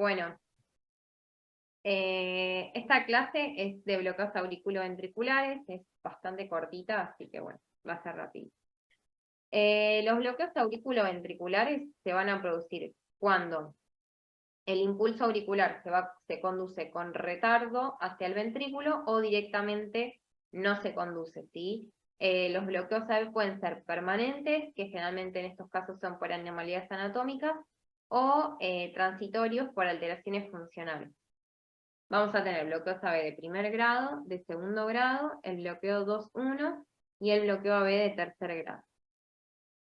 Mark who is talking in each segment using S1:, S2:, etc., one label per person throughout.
S1: Bueno, esta clase es de bloqueos auriculoventriculares, es bastante cortita, así que bueno, va a ser rápido. Los bloqueos auriculoventriculares se van a producir cuando el impulso auricular se conduce con retardo hacia el ventrículo o directamente no se conduce, ¿sí? Los bloqueos pueden ser permanentes, que generalmente en estos casos son por anomalías anatómicas, o transitorios por alteraciones funcionales. Vamos a tener bloqueos AB de primer grado, de segundo grado, el bloqueo 2.1 y el bloqueo AB de tercer grado.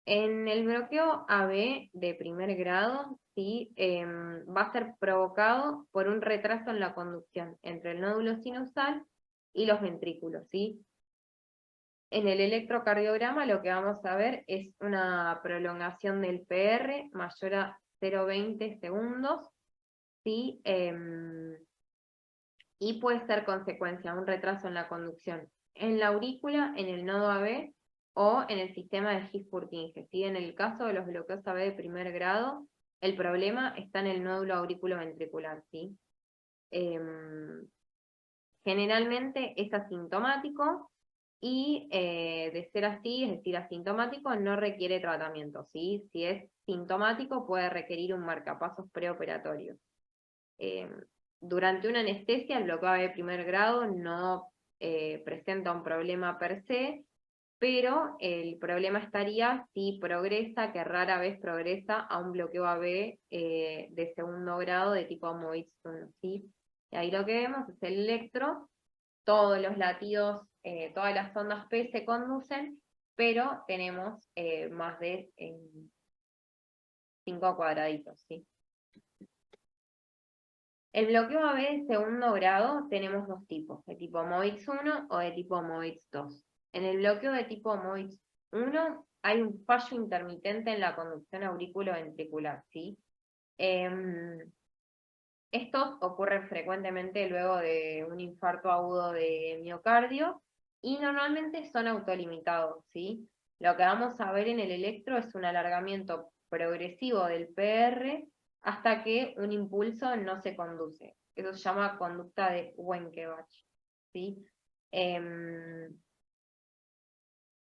S1: En el bloqueo AB de primer grado, ¿sí? Va a ser provocado por un retraso en la conducción entre el nódulo sinusal y los ventrículos, ¿sí? En el electrocardiograma lo que vamos a ver es una prolongación del PR mayor a 0,20 segundos, ¿sí? Y puede ser consecuencia de un retraso en la conducción en la aurícula, en el nodo AB o en el sistema de His-Purkinje, ¿sí? En el caso de los bloqueos AB de primer grado, el problema está en el nódulo auriculoventricular, ¿sí? Generalmente es asintomático y de ser así, es decir, asintomático, no requiere tratamiento, ¿sí? Si es sintomático puede requerir un marcapasos preoperatorio. Durante una anestesia, el bloqueo de primer grado no presenta un problema per se, pero el problema estaría si progresa, que rara vez progresa, a un bloqueo AB de segundo grado de tipo MOIX 1, ¿sí? Y ahí lo que vemos es el electro, todos los latidos, todas las ondas P se conducen, pero tenemos más de 5 cuadraditos, ¿sí? El bloqueo AB de segundo grado tenemos dos tipos, de tipo MOIX 1 o de tipo MOIX 2. En el bloqueo de tipo MOIX 1 hay un fallo intermitente en la conducción auriculoventricular, ¿sí? Estos ocurren frecuentemente luego de un infarto agudo de miocardio y normalmente son autolimitados, ¿sí? Lo que vamos a ver en el electro es un alargamiento progresivo del PR hasta que un impulso no se conduce. Eso se llama conducta de Wenckebach, ¿sí? En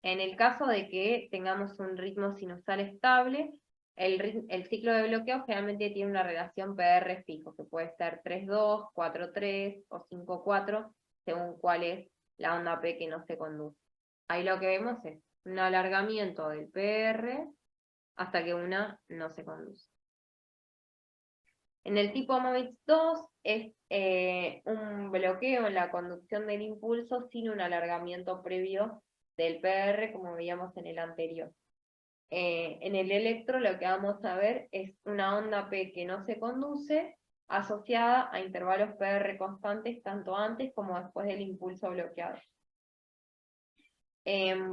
S1: el caso de que tengamos un ritmo sinusal estable, el ciclo de bloqueo generalmente tiene una relación PR fijo, que puede ser 3,2, 4,3 o 5,4, según cuál es la onda P que no se conduce. Ahí lo que vemos es un alargamiento del PR hasta que una no se conduce. En el tipo MOIX 2 es un bloqueo en la conducción del impulso sin un alargamiento previo del PR, como veíamos en el anterior. En el electro lo que vamos a ver es una onda P que no se conduce, asociada a intervalos PR constantes tanto antes como después del impulso bloqueado.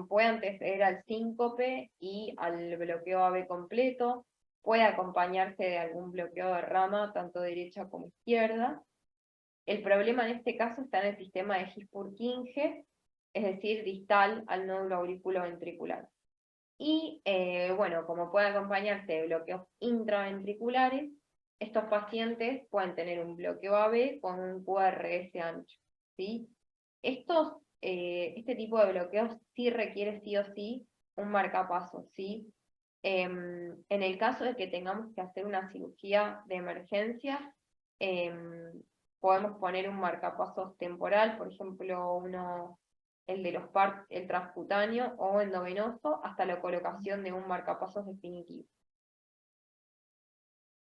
S1: Puede anteceder al síncope y al bloqueo AB completo, puede acompañarse de algún bloqueo de rama, tanto derecha como izquierda. El problema en este caso está en el sistema de His-Purkinje, es decir, distal al nódulo auriculoventricular. Y bueno, como puede acompañarse de bloqueos intraventriculares, estos pacientes pueden tener un bloqueo AB con un QRS ancho, ¿sí? Este tipo de bloqueos sí requiere sí o sí un marcapasos, ¿sí? En el caso de que tengamos que hacer una cirugía de emergencia, podemos poner un marcapasos temporal, por ejemplo, el de los el transcutáneo o endovenoso, hasta la colocación de un marcapasos definitivo.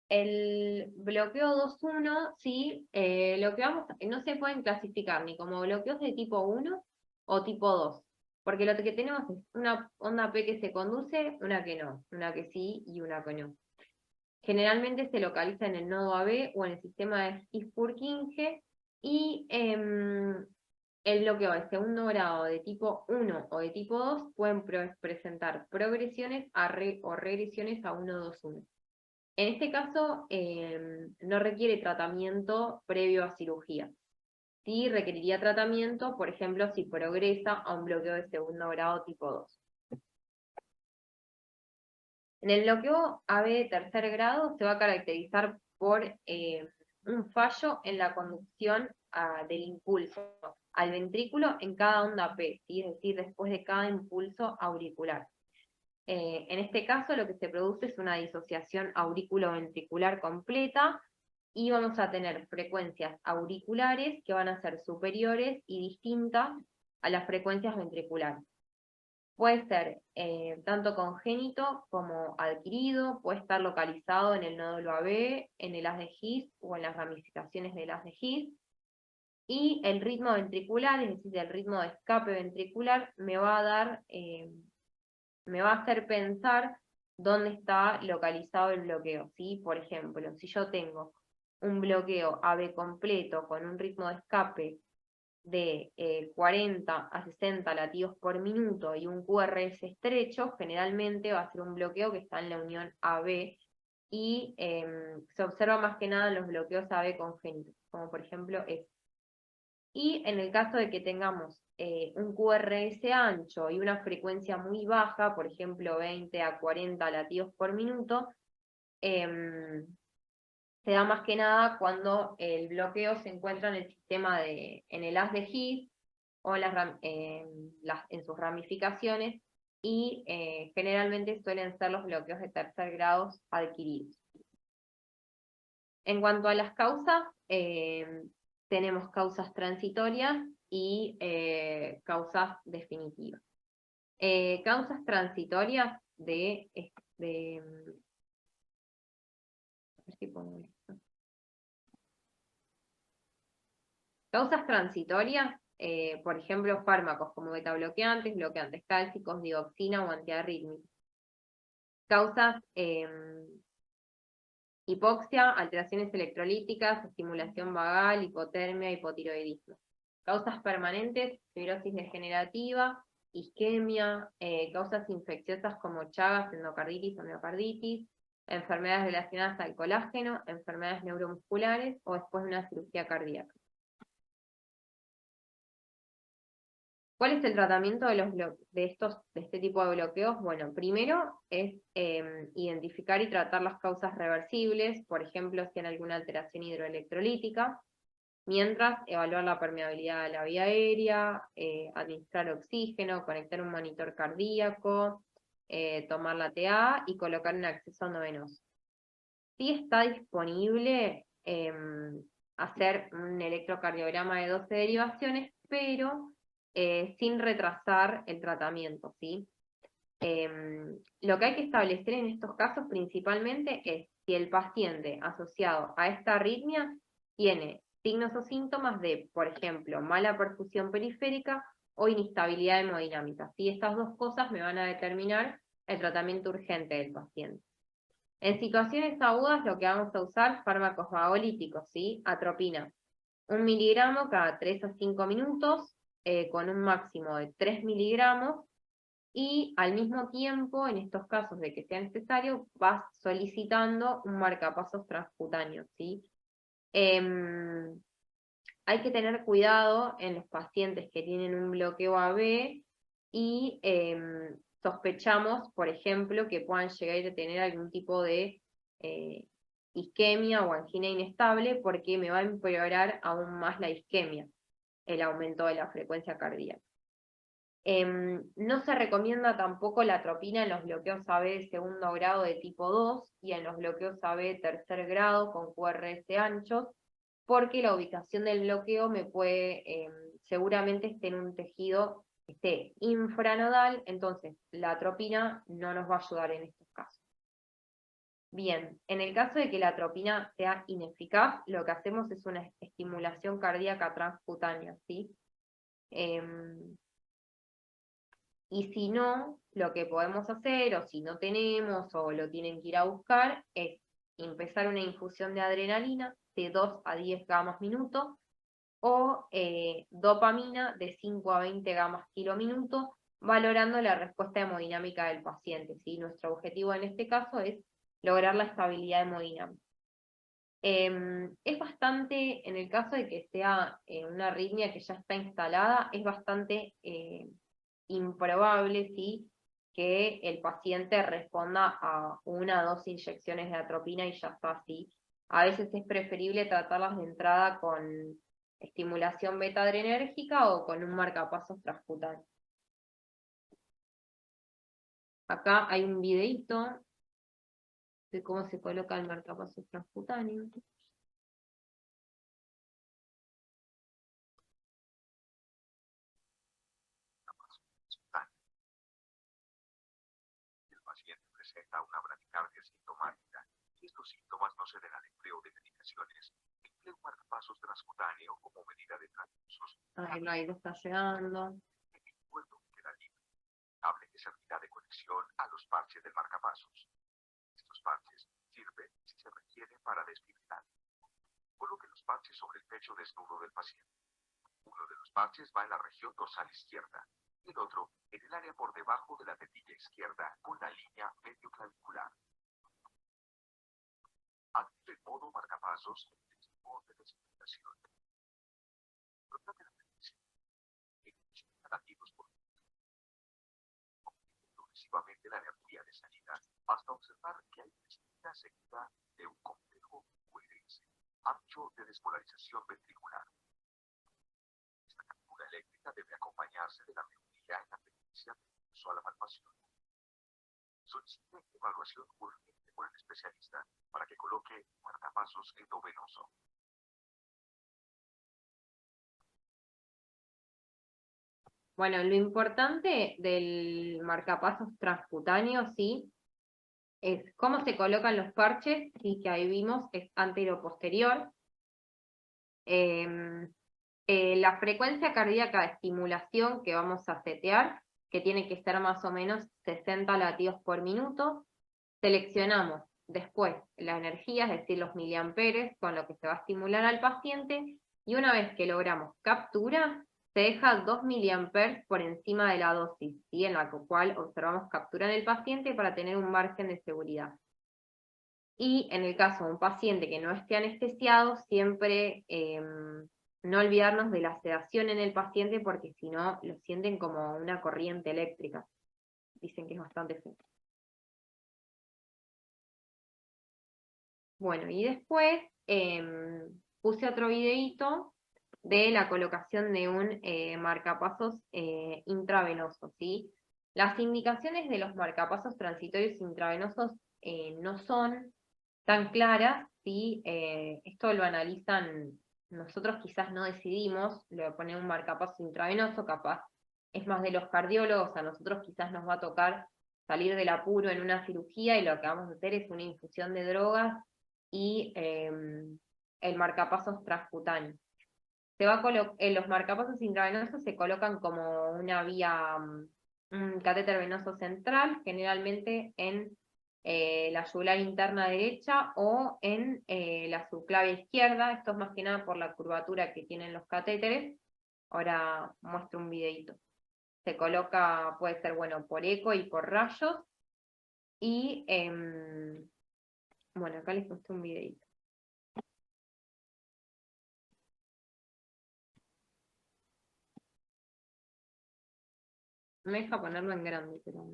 S1: El bloqueo 2.1, sí, no se pueden clasificar ni como bloqueos de tipo 1 o tipo 2, porque lo que tenemos es una onda P que se conduce, una que no, una que sí y una que no. Generalmente se localiza en el nodo AB o en el sistema de His-Purkinje, y el bloqueo de segundo grado de tipo 1 o de tipo 2 pueden presentar progresiones o regresiones a 1-2-1. En este caso, no requiere tratamiento previo a cirugía. Sí requeriría tratamiento, por ejemplo, si progresa a un bloqueo de segundo grado tipo 2. En el bloqueo AB de tercer grado se va a caracterizar por un fallo en la conducción del impulso al ventrículo en cada onda P, ¿sí? Es decir, después de cada impulso auricular. En este caso lo que se produce es una disociación auriculoventricular completa y vamos a tener frecuencias auriculares que van a ser superiores y distintas a las frecuencias ventriculares. Puede ser tanto congénito como adquirido, puede estar localizado en el nódulo AB, en el haz de His o en las ramificaciones del haz de His. Y el ritmo ventricular, es decir, el ritmo de escape ventricular, me va a hacer pensar dónde está localizado el bloqueo, ¿sí? Por ejemplo, si yo tengo un bloqueo AB completo con un ritmo de escape de 40 a 60 latidos por minuto y un QRS estrecho, generalmente va a ser un bloqueo que está en la unión AB y se observa más que nada en los bloqueos AB congénitos, como por ejemplo este. Y en el caso de que tengamos un QRS ancho y una frecuencia muy baja, por ejemplo 20 a 40 latidos por minuto, se da más que nada cuando el bloqueo se encuentra en el sistema en el haz de His o en sus ramificaciones, y generalmente suelen ser los bloqueos de tercer grado adquiridos. En cuanto a las causas, tenemos causas transitorias y causas definitivas. Causas transitorias a ver si pongo esto. Causas transitorias, por ejemplo, fármacos como betabloqueantes, bloqueantes cálcicos, dioxina o antiarrítmicos. Causas hipoxia, alteraciones electrolíticas, estimulación vagal, hipotermia, hipotiroidismo. Causas permanentes, fibrosis degenerativa, isquemia, causas infecciosas como chagas, endocarditis o miocarditis, enfermedades relacionadas al colágeno, enfermedades neuromusculares o después de una cirugía cardíaca. ¿Cuál es el tratamiento de este tipo de bloqueos? Bueno, primero es identificar y tratar las causas reversibles, por ejemplo, si hay alguna alteración hidroelectrolítica, mientras evaluar la permeabilidad de la vía aérea, administrar oxígeno, conectar un monitor cardíaco, tomar la TA y colocar un acceso endovenoso. Sí está disponible hacer un electrocardiograma de 12 derivaciones, pero sin retrasar el tratamiento, ¿sí? Lo que hay que establecer en estos casos principalmente es si el paciente asociado a esta arritmia tiene signos o síntomas de, por ejemplo, mala perfusión periférica o inestabilidad hemodinámica. ¿Sí? Estas dos cosas me van a determinar el tratamiento urgente del paciente. En situaciones agudas lo que vamos a usar, fármacos vagolíticos, ¿sí? Atropina, 1 miligramo cada 3 a 5 minutos, con un máximo de 3 miligramos, y al mismo tiempo, en estos casos de que sea necesario, vas solicitando un marcapasos transcutáneo, ¿sí? Hay que tener cuidado en los pacientes que tienen un bloqueo AB y sospechamos, por ejemplo, que puedan llegar a tener algún tipo de isquemia o angina inestable, porque me va a empeorar aún más la isquemia, el aumento de la frecuencia cardíaca. No se recomienda tampoco la atropina en los bloqueos AB de segundo grado de tipo 2 y en los bloqueos AB de tercer grado con QRS anchos, porque la ubicación del bloqueo me puede, seguramente esté en un tejido infranodal, entonces la atropina no nos va a ayudar en estos casos. Bien, en el caso de que la atropina sea ineficaz, lo que hacemos es una estimulación cardíaca transcutánea, ¿sí? Y si no, lo que podemos hacer, o si no tenemos, o lo tienen que ir a buscar, es empezar una infusión de adrenalina de 2 a 10 gamas minuto, o dopamina de 5 a 20 gamas kilo minuto, valorando la respuesta hemodinámica del paciente, ¿sí? Nuestro objetivo en este caso es lograr la estabilidad hemodinámica. Es bastante, en el caso de que sea una arritmia que ya está instalada, es bastante improbable, ¿sí?, que el paciente responda a 1 o 2 inyecciones de atropina y ya está así. A veces es preferible tratarlas de entrada con estimulación beta-adrenérgica o con un marcapasos transcutáneo. Acá hay un videíto de cómo se coloca el marcapasos transcutáneo.
S2: El paciente presenta una bradicardia sintomática y estos síntomas no se den al empleo de medicaciones. Emplea un marcapasos transcutáneo como medida de transfusos.
S1: El aire está llegando.
S2: El puerto queda libre. Cable que servirá de conexión a los parches del marcapasos. Estos parches sirven si se requiere para desfibrilar. Coloque los parches sobre el pecho desnudo del paciente. Uno de los parches va en la región dorsal izquierda y el otro en el área por debajo de la tetilla izquierda con la línea medio clavicular. Active el modo marcapasos en el equipo de desfibrilación. Procure la frecuencia en 80 latidos por minuto. Aumente progresivamente la energía de salida hasta observar que hay una salida seguida de un complejo QRS, ancho de despolarización ventricular. Esta captura eléctrica debe acompañarse de la mejoría en la frecuencia del pulso a la palpación. Solicite evaluación urgente por el especialista para que coloque marcapasos endovenoso.
S1: Bueno, lo importante del marcapasos transcutáneo, sí, es cómo se colocan los parches, y que ahí vimos es antero-posterior. La frecuencia cardíaca de estimulación que vamos a setear, que tiene que ser más o menos 60 latidos por minuto. Seleccionamos después la energía, es decir, los miliamperes con lo que se va a estimular al paciente, y una vez que logramos captura, se deja 2 miliamperes por encima de la dosis, ¿sí? En la cual observamos captura en el paciente para tener un margen de seguridad. Y en el caso de un paciente que no esté anestesiado, siempre no olvidarnos de la sedación en el paciente, porque si no, lo sienten como una corriente eléctrica. Dicen que es bastante fuerte. Bueno, y después puse otro videíto de la colocación de un marcapasos intravenoso, ¿sí? Las indicaciones de los marcapasos transitorios intravenosos no son tan claras, ¿sí? Esto lo analizan, nosotros quizás no decidimos, le poner un marcapasos intravenoso, capaz es más de los cardiólogos, a nosotros quizás nos va a tocar salir del apuro en una cirugía y lo que vamos a hacer es una infusión de drogas y el marcapasos transcutáneo. Los marcapasos intravenosos se colocan como una vía, un catéter venoso central, generalmente en la yugular interna derecha o en la subclavia izquierda. Esto es más que nada por la curvatura que tienen los catéteres. Ahora muestro un videito. Se coloca, puede ser, bueno, por eco y por rayos. Y, bueno, acá les muestro un videito. Me deja ponerlo en grande, pero...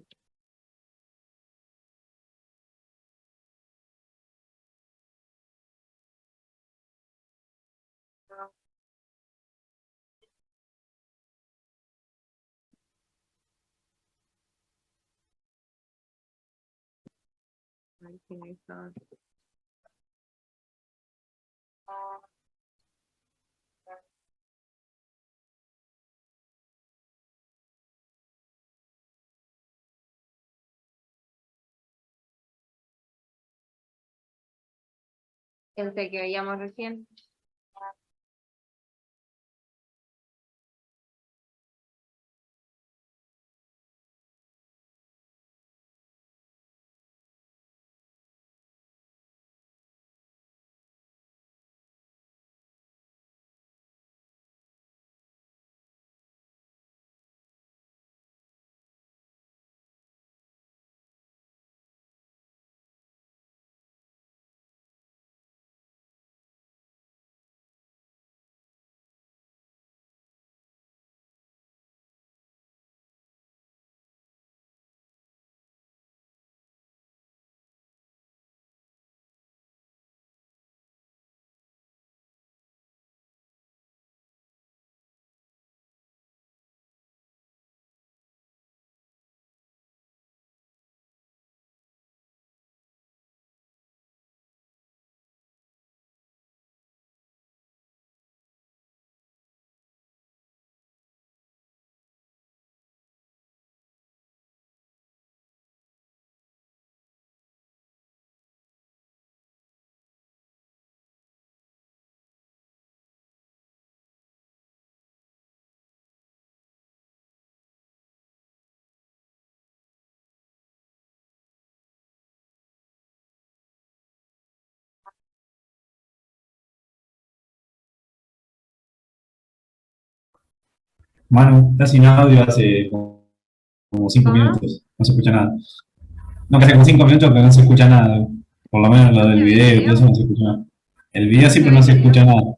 S1: Ahí tiene esa- Ese que veíamos recién.
S3: Manu, estás sin audio hace como 5
S1: ¿Cómo?
S3: minutos, no se escucha nada. No, que hace como 5 minutos que no se escucha nada. Por lo menos lo
S1: ¿No
S3: del
S1: se ve el
S3: video y todo eso
S1: video?
S3: no se escucha nada. El video
S1: ¿No
S3: sí,
S1: se
S3: pero
S1: ve
S3: no
S1: el
S3: se escucha
S1: video?
S3: nada.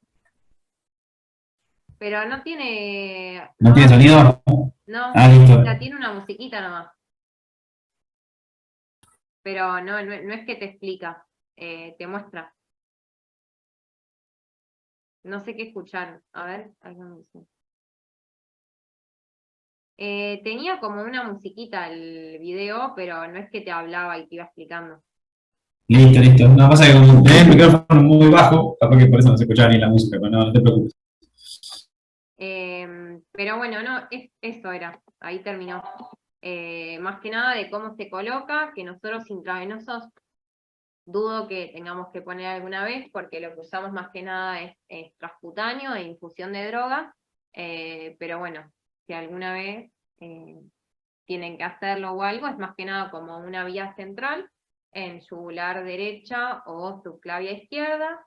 S1: Pero no tiene,
S3: ¿No
S1: no,
S3: tiene sonido?
S1: no,
S3: Ah,
S1: o
S3: listo.
S1: sea, tiene una musiquita nomás, pero no es que te explica, te muestra. No sé qué escuchar. A ver, algo me dice. Tenía como una musiquita el video, pero no es que te hablaba y te iba explicando.
S3: Listo, listo. No, pasa que como tenés el micrófono muy bajo, capaz que por eso no se escuchaba ni la música, pero no, no te preocupes.
S1: Pero bueno, no, eso era, ahí terminó. Más que nada de cómo se coloca, que nosotros intravenosos dudo que tengamos que poner alguna vez, porque lo que usamos más que nada es transcutáneo e infusión de droga, pero bueno, si alguna vez tienen que hacerlo o algo, es más que nada como una vía central en yugular derecha o subclavia izquierda.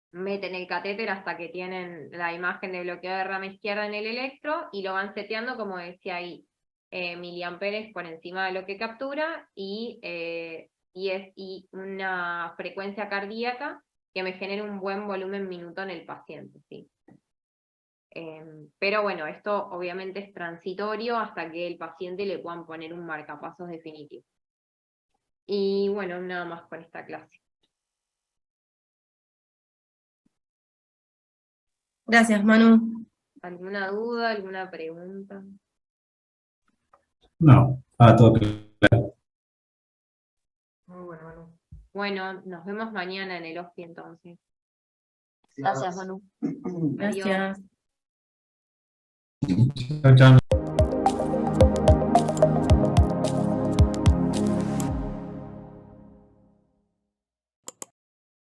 S1: Meten el catéter hasta que tienen la imagen de bloqueo de rama izquierda en el electro y lo van seteando, como decía ahí, miliamperes por encima de lo que captura y una frecuencia cardíaca que me genere un buen volumen minuto en el paciente, ¿sí? Pero bueno, esto obviamente es transitorio hasta que el paciente le puedan poner un marcapasos definitivo. Y bueno, nada más con esta clase.
S4: Gracias, Manu.
S1: ¿Alguna duda, alguna pregunta?
S3: No, todo claro.
S1: Muy bueno, Manu. Bueno, nos vemos mañana en el OSPI entonces.
S4: Gracias, Manu.
S1: Adiós.
S4: Gracias.
S3: Chao, chao.